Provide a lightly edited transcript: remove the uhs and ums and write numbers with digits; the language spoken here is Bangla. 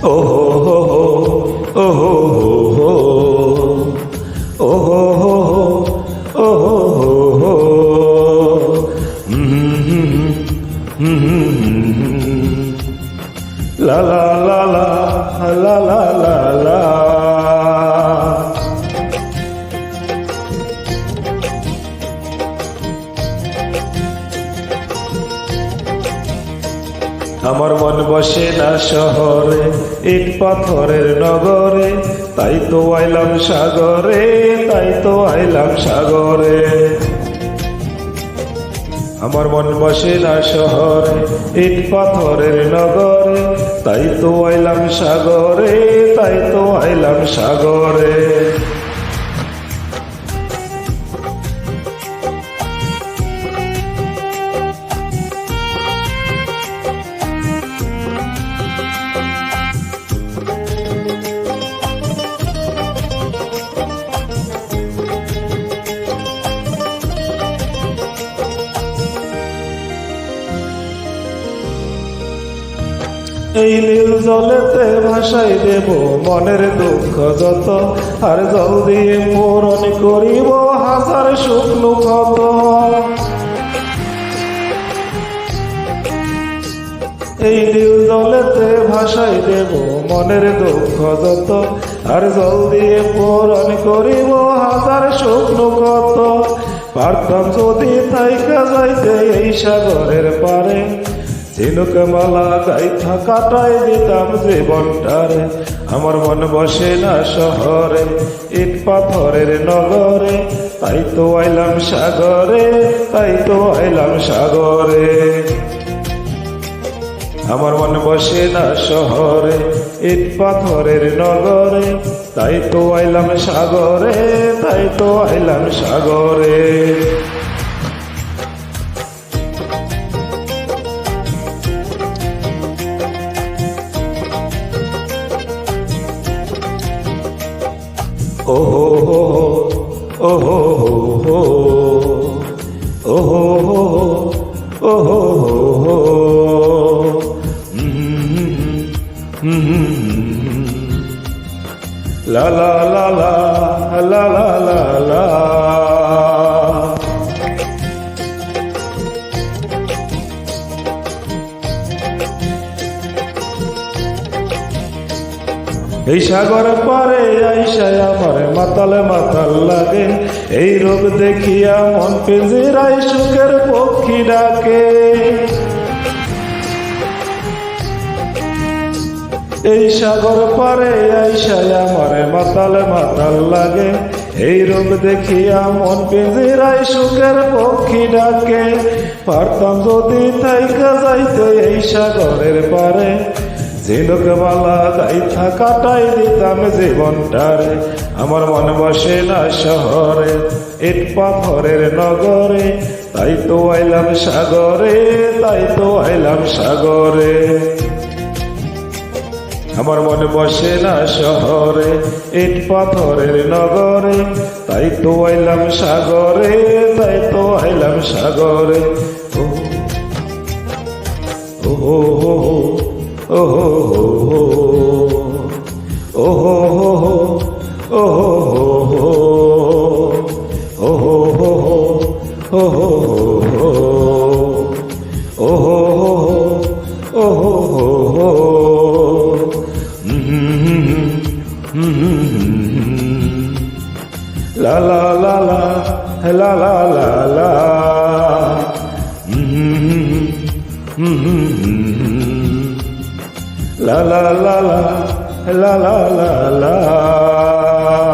Oh ho ho ho oh ho ho oh ho ho oh ho ho la la la la la la la la আমার মন বসে না শহরে ইট পাথরের নগরে তাই তো আইলাম সাগরে তাই তো আইলাম সাগরে আমার মন বসে না শহরে ইট পাথরের নগরে তাই তো আইলাম সাগরে তাই তো আইলাম সাগরে এই নীল জলেতে ভাসাই দেব মনের দুঃখ যত আর জল দিয়ে পূরণ করিব হাজার শুকনো ক্ষত এই নীল জলেতে ভাসাই দেব মনের দুঃখ যত আর জল দিয়ে পূরণ করিব হাজার শুকনো ক্ষত পারতাম যদি থাইকা যাইতে এই সাগরের পারে ঝিনুক মালা গাইথা কাটাই দিতাম জীবনটারে আমার মন বসে না শহরে ইট পাথরের নগরে তাই তো আইলাম সাগরে তাই তো আইলাম সাগরে আমার মন বসে না শহরে ইট পাথরের নগরে তাই তো আইলাম সাগরে তাই তো আইলাম সাগরে oh ho ho oh ho ho oh ho ho oh ho ho la la la la la la la la এই সাগর পারে আইসায় আমার মাতাল মাতাল লাগে এই রূপ দেখিয়া মন পিঞ্জিরায় সুখের পক্ষী ডাকে এই সাগর পারে আইসায় আমার মাতাল মাতাল লাগে এই রূপ দেখিয়া মন পিঞ্জিরায় সুখের পক্ষী ডাকে পারতাম যদি থাইকা যাইতে এই সাগরের পারে ঝিনুক মালা গাইথা কাটাই দিতাম জীবনটারে আমার মন বসে না শহরে ইট পাথরের নগরে তাই তো আইলাম সাগরে তাই তো আইলাম সাগরে আমার মন বসে না শহরে ইট পাথরের নগরে তাই তো আইলাম সাগরে তাই তো আইলাম সাগরে ও ও ও oh ho ho oh ho ho oh ho ho oh ho ho oh ho oh ho oh ho la la la la la la la la la la la la la la la la